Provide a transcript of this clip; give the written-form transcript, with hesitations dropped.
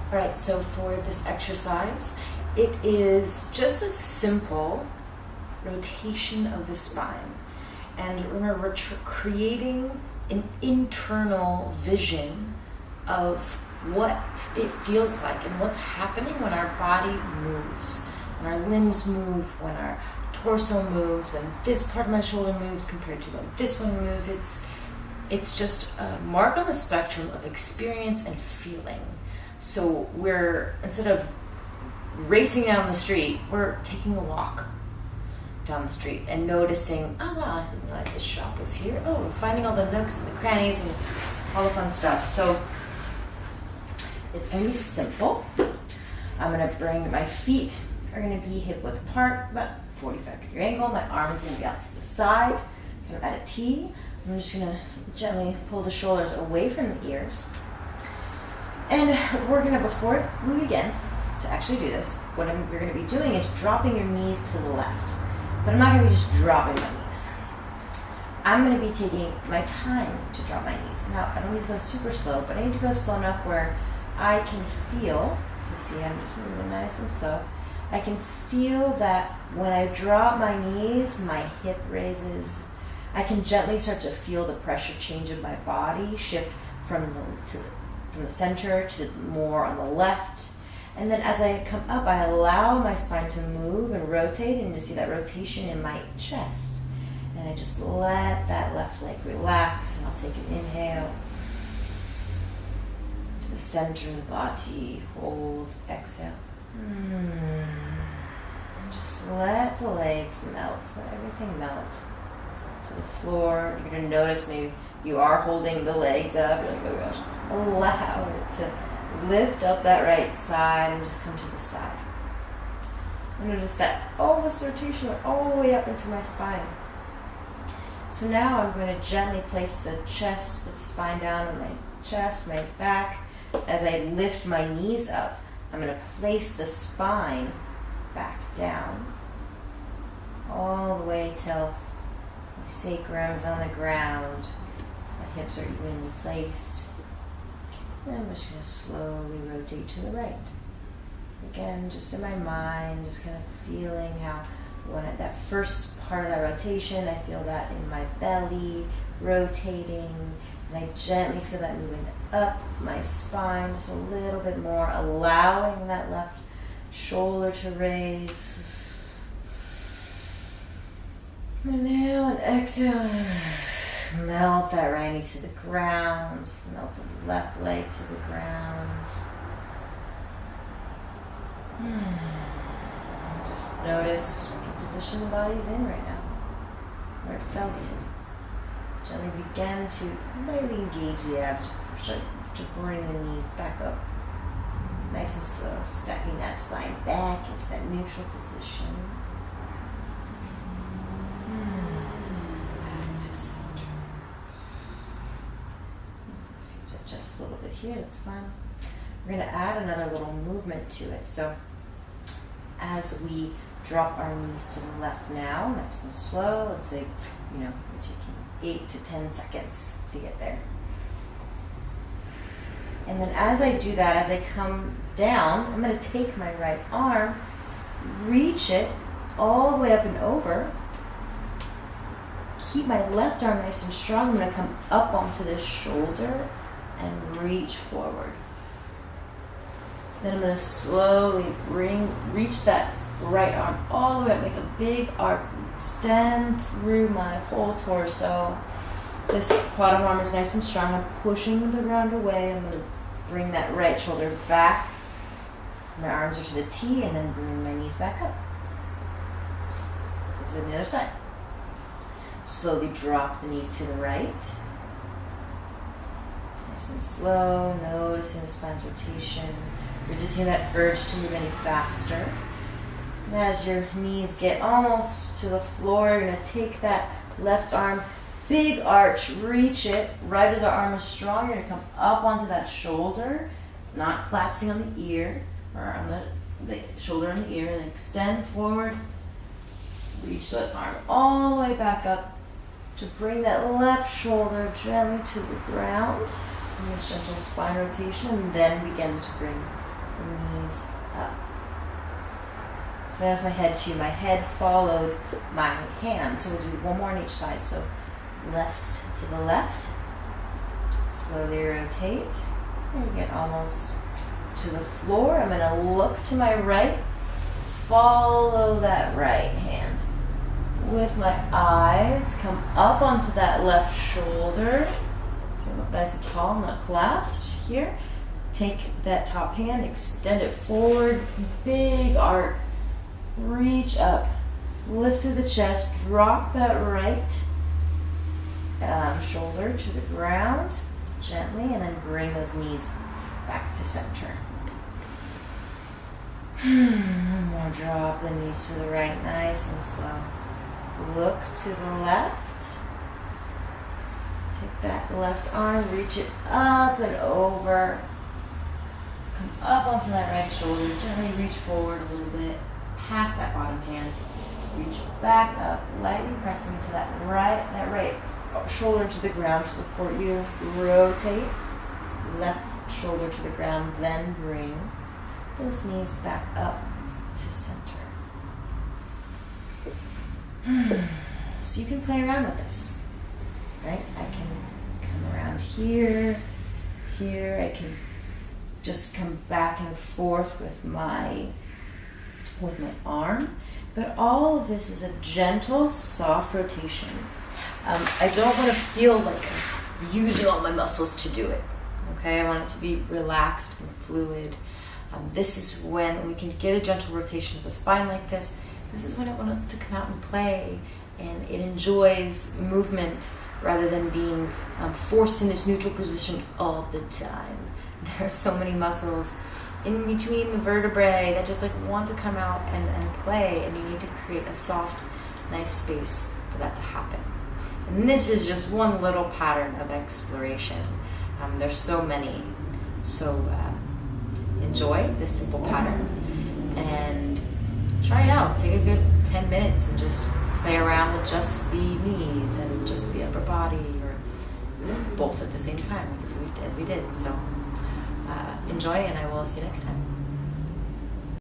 All right, so for this exercise, it is just a simple rotation of the spine. And remember, we're creating an internal vision of what it feels like and what's happening when our body moves, when our limbs move, when our torso moves, when this part of my shoulder moves compared to when this one moves. It's just a mark on the spectrum of experience and feeling. So we're, instead of racing down the street, we're taking a walk down the street and noticing, oh wow, I didn't realize this shop was here. Oh, finding all the nooks and the crannies and all the fun stuff. So it's going to be simple. I'm going to bring, my feet are going to be hip width apart, about 45-degree angle. My arms are going to be out to the side, kind of at a T. I'm just going to gently pull the shoulders away from the ears. And we're going to, before we begin to actually do this, what you're going to be doing is dropping your knees to the left. But I'm not going to be just dropping my knees. I'm going to be taking my time to drop my knees. Now, I don't need to go super slow, but I need to go slow enough where I can feel, if you see I'm just moving nice and slow, I can feel that when I drop my knees, my hip raises. I can gently start to feel the pressure change in my body, shift from the center to more on the left. And then as I come up, I allow my spine to move and rotate, and to see that rotation in my chest. And I just let that left leg relax, and I'll take an inhale to the center of the body, hold, exhale. And just let the legs melt, let everything melt to the floor. You're going to notice maybe you are holding the legs up. You're like, oh gosh. Allow it to lift up that right side and just come to the side. And notice that all this rotation went all the way up into my spine. So now I'm going to gently place the chest, the spine down on my chest, my back. As I lift my knees up, I'm going to place the spine back down all the way till my sacrum is on the ground. My hips are evenly placed. And I'm just going to slowly rotate to the right. Again, just in my mind, just kind of feeling how when that first part of that rotation, I feel that in my belly rotating, and I gently feel that moving up my spine just a little bit more, allowing that left shoulder to raise. Inhale and exhale. Melt that right knee to the ground. Melt the left leg to the ground. Just notice what position the body's in right now, where it felt. Gently begin to lightly engage the abs. Start to bring the knees back up. Nice and slow, stacking that spine back into that neutral position. Back to center. Just a little bit here, that's fine. We're going to add another little movement to it. So as we drop our knees to the left now, nice and slow, let's say, we're taking 8 to 10 seconds to get there. And then as I do that, as I come down, I'm going to take my right arm, reach it all the way up and over. Keep my left arm nice and strong. I'm going to come up onto this shoulder and reach forward. Then I'm going to slowly reach that right arm all the way up, make a big arc, extend through my whole torso. This bottom arm is nice and strong. I'm pushing the ground away. I'm going to bring that right shoulder back. My arms are to the T, and then bring my knees back up. So to the other side. Slowly drop the knees to the right. Nice and slow, noticing the spine's rotation, resisting that urge to move any faster. And as your knees get almost to the floor, you're going to take that left arm, big arch, reach it, right as our arm is strong. You're going to come up onto that shoulder, not collapsing on the ear, or on the shoulder and the ear, and extend forward, reach that arm all the way back up to bring that left shoulder gently to the ground in this gentle spine rotation, and then begin to bring the knees up. So that's my head too. My head followed my hand. So we'll do one more on each side. So left to the left. Slowly rotate. And you get almost to the floor. I'm going to look to my right. Follow that right hand. With my eyes, come up onto that left shoulder. So look nice and tall, I'm not collapsed here. Take that top hand, extend it forward, big arc. Reach up, lift through the chest, drop that right shoulder to the ground gently, and then bring those knees back to center. One more, drop the knees to the right, nice and slow. Look to the left. Take that left arm, reach it up and over. Come up onto that right shoulder, gently reach forward a little bit. Past that bottom hand, reach back up, lightly pressing to that right shoulder to the ground to support you. Rotate, left shoulder to the ground, then bring those knees back up to center. So you can play around with this, right? I can come around here, I can just come back and forth with my arm, but all of this is a gentle, soft rotation. I don't want to feel like I'm using all my muscles to do it, okay? I want it to be relaxed and fluid. This is when we can get a gentle rotation of the spine like this. This is when it wants to come out and play, and it enjoys movement rather than being forced in this neutral position all the time. There are so many muscles in between the vertebrae that just like want to come out and play, and you need to create a soft, nice space for that to happen. And this is just one little pattern of exploration. There's so many. So enjoy this simple pattern and try it out. Take a good 10 minutes and just play around with just the knees and just the upper body, or both at the same time, like as we did. So enjoy, and I will see you next time.